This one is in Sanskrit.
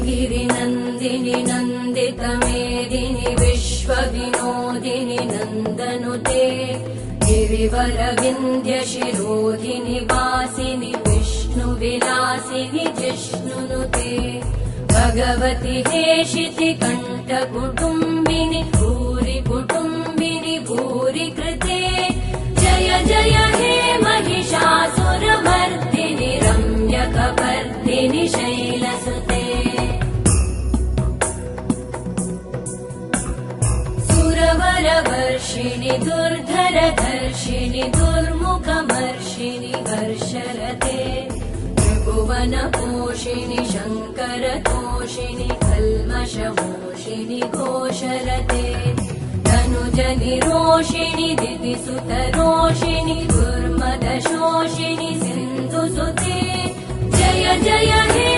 गिरिनन्दिनि नन्दितमेदिनि विश्वविनोदिनि नन्दनुते गिरिवरविन्ध्यशिरोधिनि वासिनि विष्णुविलासिनि जिष्णुनुते भगवति हेशिति कण्ठकुटुम्बिनि भूरि कुटुम्बिनि भूरि कृते जय जय हे महिषासुरमर्दिनि रम्यकपर्दिनि शैलसुते सुरवरवर्षिणि दुर्धरधर्षिणि दुर्मुखमर्षिणि हर्षरते त्रिभुवनपोषिणि शङ्करतोषिणि कल्मषमोषिणि घोषरते तनुजनिरोषिणि दितिसुतरोषिणि दुर्मदशोषिणि सिन्धुसुते जय जय हे